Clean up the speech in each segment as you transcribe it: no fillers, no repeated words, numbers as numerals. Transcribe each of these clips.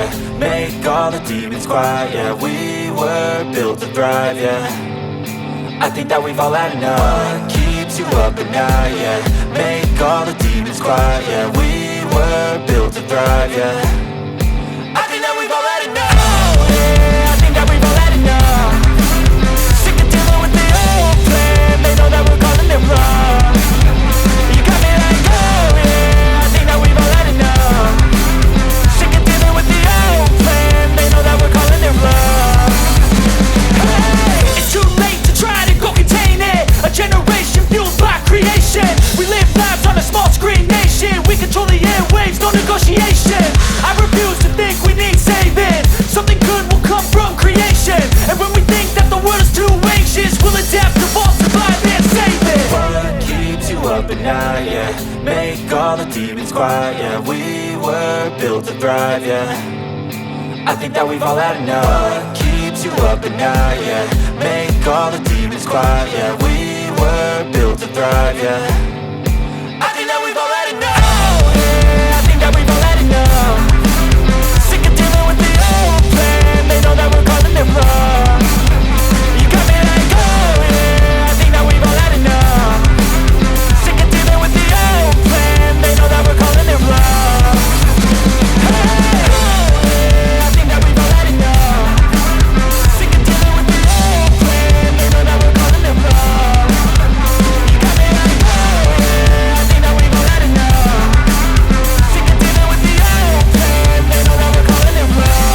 yeah. Make all the demons quiet, yeah. We were built to thrive, yeah. I think that we've all had enough. What keeps you up at night, yeah. Make all the demons quiet, yeah. We were built to thrive, yeah. I think that we've all had enough. Yeah, I think that we've all had enough. Sick of dealing with the old plan. They know that we're calling it wrong. You got me like, oh yeah, I think that we've all had enough. Sick of dealing with the old plan. They know that we're calling it wrong. Hey, it's too late to try to go contain it. A generation fueled by creation. We live lives on a small screen nation. We control the airwaves, no negotiation. I refuse to think we need saving. Something good will come from creation. And when we think that the world is too anxious, we'll adapt, evolve, survive and save it. What keeps you up at night, yeah. Make all the demons quiet, yeah. We were built to thrive, yeah. I think that we've all had enough. What keeps you up at night, yeah. Make all the demons quiet, yeah. We were built to thrive, yeah. I think that we've all had enough. Yeah, I think that we've all had enough. Sick of dealing with the old plan. They know that we're calling it wrong. You got me like, oh yeah, I think that we've all had enough. Sick of dealing with the old plan. They know that we're calling it wrong. Hey, yeah, I think that we've all had enough. Sick of dealing with the old plan. They know that we're calling it wrong. You got me like, oh yeah, I think that we've all had enough. Sick of dealing with the old plan. They know that we're calling it wrong.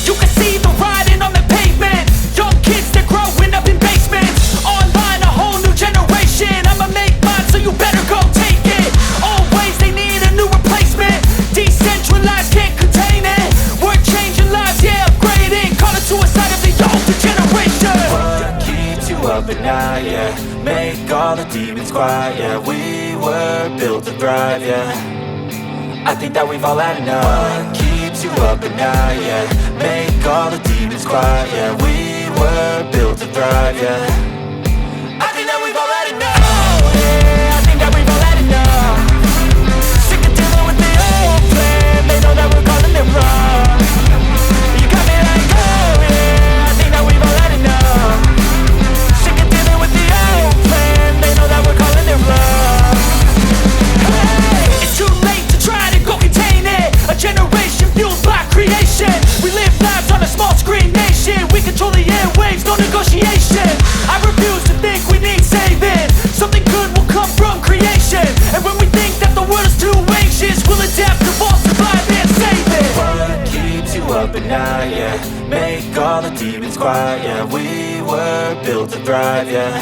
You can see the writing on the pavement. Young kids, they're growing up in basements. Online, a whole new generation. I'ma make mine, so you better go take it. Always, they need a new replacement. Decentralized, can't contain it. We're changing lives, yeah, upgrading. Call it suicide of the older generation. What keeps you up at night, yeah. Make all the demons quiet, yeah. We were built to thrive, yeah. I think that we've all had enough. What keeps you up at night, yeah. Make all the demons quiet, yeah. We were built to thrive, yeah. I think that we've all had enough. Yeah, I think that we've all had enough. Sick of dealing with the old plan. They know that we're calling it wrong. You got me like, oh yeah, I think that we've all had enough. Sick of dealing with the old plan. They know that we're calling it wrong. Hey, it's too late to try to go contain it. A generation fueled by creation. We live lives on a small screen nation. We control the airwaves, no negotiation. I refuse to think we need saving. Something good will come from creation. And when we think that the world is too anxious, we'll adapt, evolve, survive and save it. What keeps you up at night, yeah. Make all the demons quiet, yeah. We were built to thrive, yeah.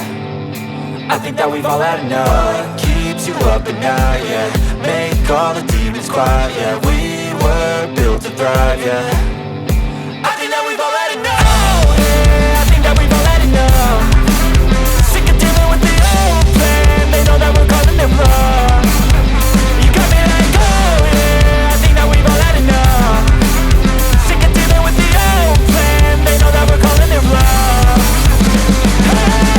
I think that we've all had enough. What keeps you up at night, yeah. Make all the demons quiet, yeah. We were built to thrive, yeah. I think that we've all had enough. Yeah, I think that we've all had enough. Sick of dealing with the old plan. They know that we're calling it wrong. You got me like, oh yeah, I think that we've all had enough. Sick of dealing with the old plan. They know that we're calling it wrong. Hey,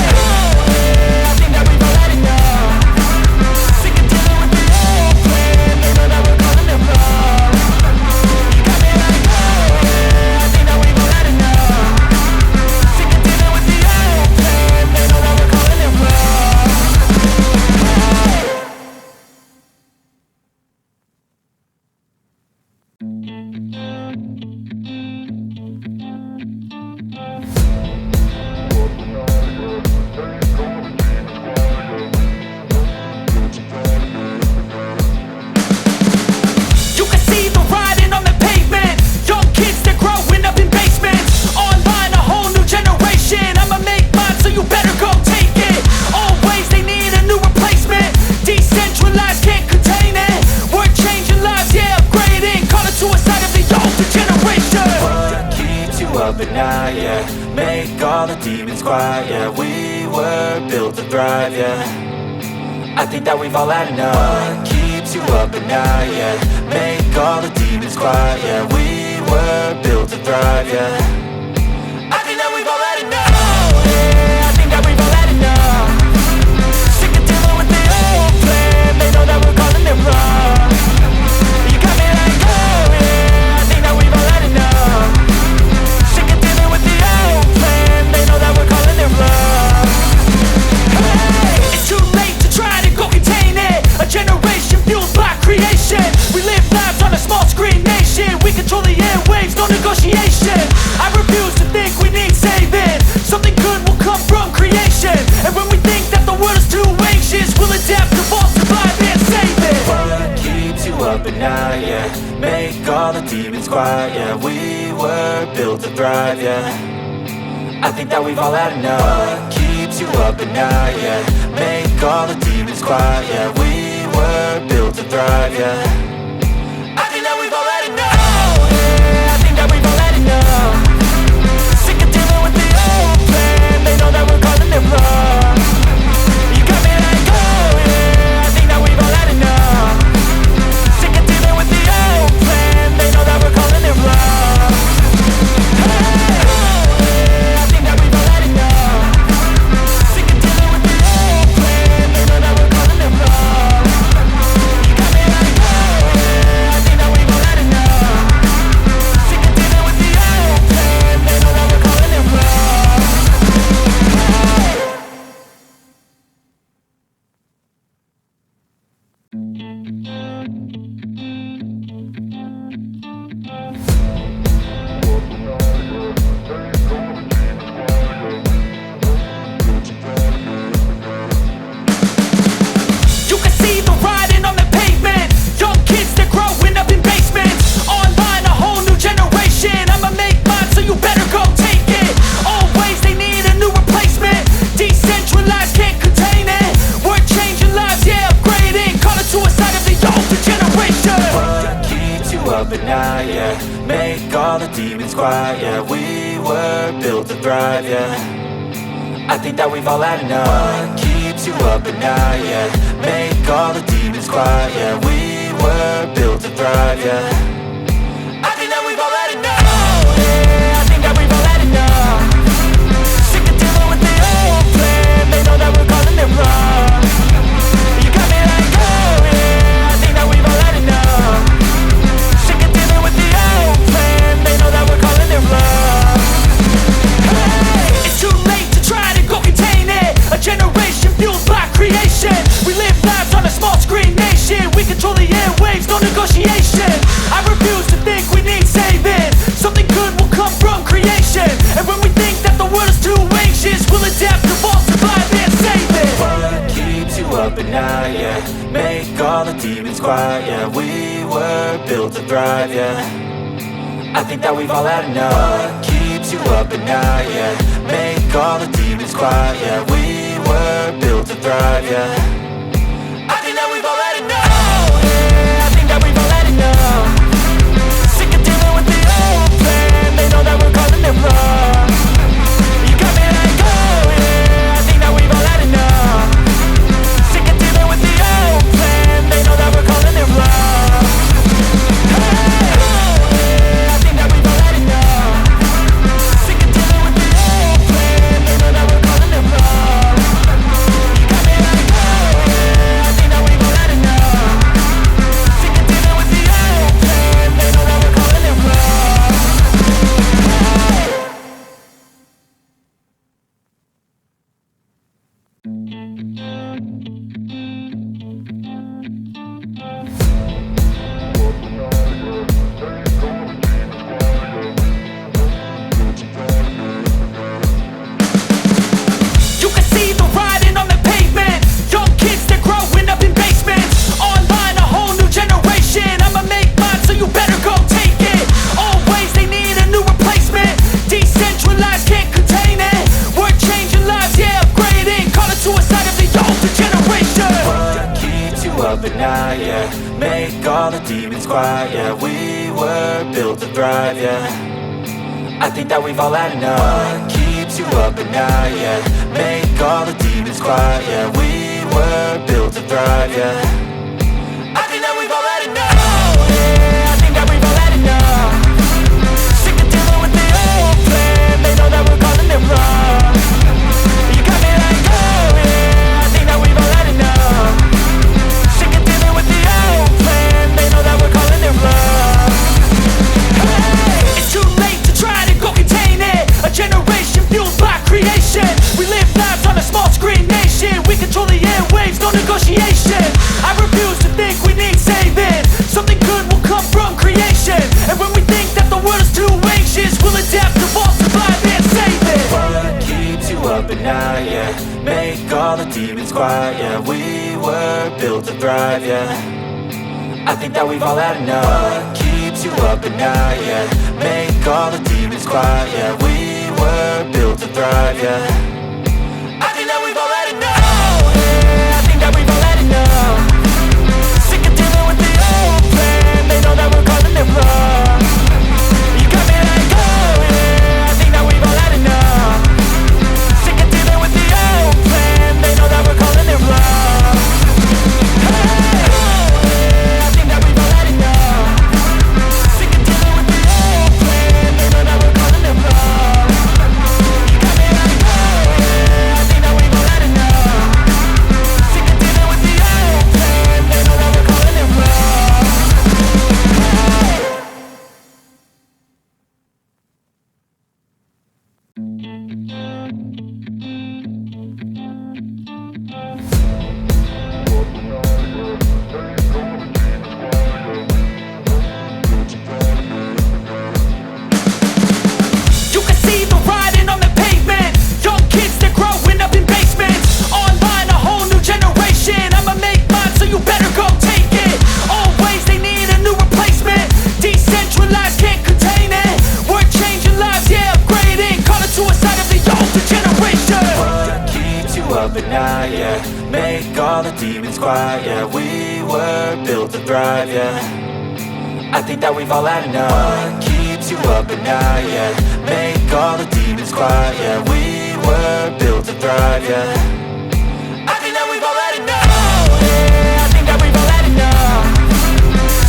yeah, I think that we've all had enough. Sick of dealing with the old plan. They know that we're calling it wrong. You got me like, oh yeah, I think that we've all had enough. Sick of dealing with the old plan. They know that we're calling it wrong. You can see the writing on the pavement. Young kids, they're growing up in basements. Online, a whole new generation. I'ma make mine, so you better go take it. Always, they need a new replacement. Decentralized, can't contain it. We're changing lives, yeah, upgrading. Call it suicide of the older generation. What keeps you up at night, yeah. Make all the demons quiet, yeah. We were built to thrive, yeah. I think that we've all had enough. What keeps you up at night, yeah? Make all the demons quiet, yeah. We were built to thrive, yeah. I think that we've all had enough, yeah. I think that we've all had enough. Sick of dealing with the old plan. They know that we're calling it wrong. You got me like, oh yeah. I think that we've all had enough. Sick of dealing with the old plan. They know that we're calling it wrong. Hey, it's too late to try to go contain it. A generation fueled by creation. We live lives on a small screen nation. We control the airwaves, no negotiation. I refuse to think we need saving. Something good will come from creation. And when we think that the world is too anxious, we'll adapt, evolve, survive and save it. What keeps you up at night, yeah? Make all the demons quiet, yeah. We were built to thrive, yeah. I think that we've all had enough. What keeps you up at night, yeah? Make all the demons quiet, yeah. We were built to thrive, yeah. I think that we've all had enough, yeah. I think that we've all had enough. Sick of dealing with the old plan. They know that we're calling it wrong. You got me like, oh yeah. I think that we've all had enough. Sick of dealing with the old plan. They know that we're calling it wrong. I think that we've all had enough. What keeps you up at night, yeah? Make all the demons quiet, yeah. We were built to thrive, yeah. I think that we've all had enough, yeah. I think that we've all had enough. Sick of dealing with the old plan. They know that we're calling it wrong. You got me like, oh yeah. I think that we've all had enough. Sick of dealing with the old plan. They know that we're calling it wrong. It's too late to try to go contain it. A generation fueled by creation. We live lives on a small screen nation. We control the airwaves, no negotiation. I refuse to think we need saving. Something good will come from creation. And when we think that the world is too anxious, we'll adapt, evolve, survive and save it. What keeps you up at night, yeah? Make all the demons quiet, yeah. We were built to thrive, yeah. I think that we've all had enough. What keeps you up at night, yeah? Make all the demons quiet, yeah. We were built to thrive, yeah. I think that we've all had enough, yeah. I think that we've all had enough. Sick of dealing with the old plan. They know that we're calling it wrong. You got me like, oh yeah. I think that we've all had enough. Sick of dealing with the old plan. They know that we're calling it wrong. up at night, yeah. Make all the demons quiet, yeah. We were built to thrive, yeah. I think that we've all had enough. What keeps you up at night, yeah. Make all the demons quiet, yeah. We were built to thrive. thrive, yeah. I think that we've all had enough, yeah. I think that we've all had enough. Sick of dealing with the old plan. They know that we're calling it wrong. You got me like, oh yeah. I think that we've all had enough. Sick of dealing with the old plan. They know that we're calling it wrong. Hey, it's too late to try to go contain it. A generation fueled by creation. We live lives on a small screen nation. We control the airwaves, no negotiation. I refuse to think we need saving. Something good will come from creation. And when we think that the world is too anxious, we'll adapt, evolve, survive and save it. What keeps you up at night, yeah? Make all the demons quiet, yeah. We were built to thrive, yeah. I think that we've all had enough. What keeps you up at night, yeah? Make all the demons quiet, yeah. We were built to thrive, yeah. I think that we've all had enough, yeah. I think that we've all had enough. Sick of dealing with the old plan. They know that we're calling it wrong. You got me like, oh yeah. I think that we've all had enough. Sick of dealing with the old plan. They know that we're calling it wrong. Hey, oh yeah. I think that we've all had enough. Sick of dealing with the old plan. They know that we're calling it wrong. You got me like, oh yeah. I think that we've all had enough. Sick of dealing with the old plan. They know that we're calling it wrong. You can see the writing on the pavement. Young kids, they're growing up in basements. Online, a whole new generation. I'ma make mine, so you better go take it. Always, they need a new replacement. Decentralized, can't contain it. We're changing lives, yeah, upgrading. Call it suicide of the older generation. What keeps you up at night, yeah? Make all the demons quiet, yeah. We were built to thrive, yeah. I think that we've all had enough. What keeps you up at night, yeah? Make all the demons quiet, yeah. We were built to thrive, yeah. I think that we've all had enough, yeah. I think that we've all had enough.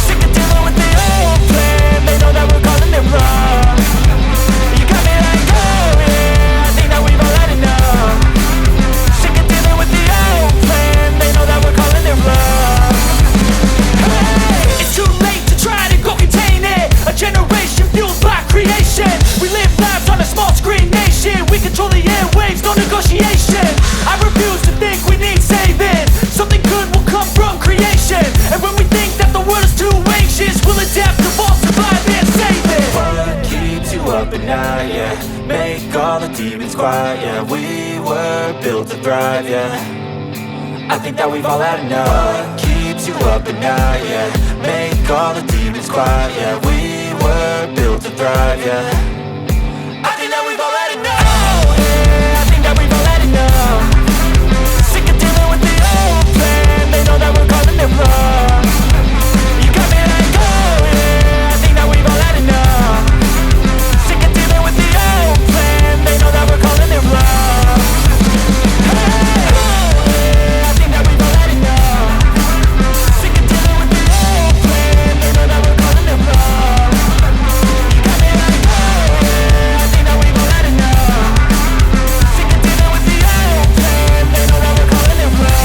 Sick of dealing with the old plan. They know that we're calling it wrong. You got me like, oh yeah. I think that we've all had enough. Sick of dealing with the old plan. They know that we're calling it wrong. Hey, it's too late to try to go contain it. A generation fueled by creation. We live lives on a small screen nation. We control the airwaves, no negotiation. I refuse to think we need saving. Something good will come from creation. And when we think that the world is too anxious, we'll adapt, evolve, survive and save it. What keeps you up at night, yeah? Make all the demons quiet, yeah. We were built to thrive, yeah. I think that we've all had enough. What keeps you up at night, yeah? Make all the demons quiet, yeah. We were built to thrive, yeah. I think that we've all had enough, yeah. I think that we've all had enough. Sick of dealing with the old plan. They know that we're calling it wrong. You got me like, oh yeah. I think that we've all had enough. Sick of dealing with the old plan. They know that we're calling it wrong. Hey, oh yeah. I think that we've all had enough. Sick of dealing with the old plan. They know that we're calling it wrong. You got me like, oh yeah. I think that we've all had enough. Sick of dealing with the old plan. They know that we're calling it wrong.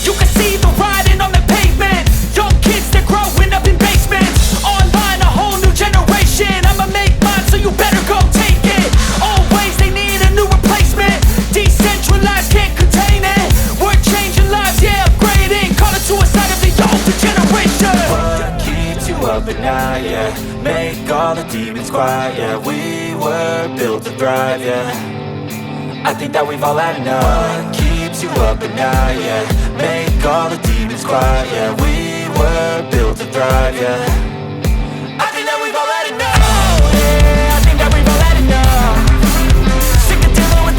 You can see the writing on the pavement. Young kids, they're growing up in basements. Online, a whole new generation. I'ma make mine, so you better go take it. Always, they need a new replacement. Decentralized, can't contain it. We're changing lives, yeah, upgrading. Call it suicide of the older generation. What keeps you up at night, yeah? Make all the demons quiet, yeah. We were built to thrive, yeah. I think that we've all had enough. What keeps you up at night, yeah? Make all the demons quiet, yeah. We were built to thrive, yeah. I think that we've all had enough, yeah. I think that we've all had enough. Sick of dealing with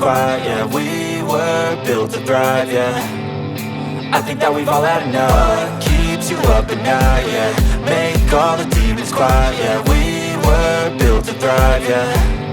quiet, yeah. We were built to thrive, yeah. I think that we've all had enough. What keeps you up at night, yeah. Make all the demons quiet, yeah. We were built to thrive, yeah.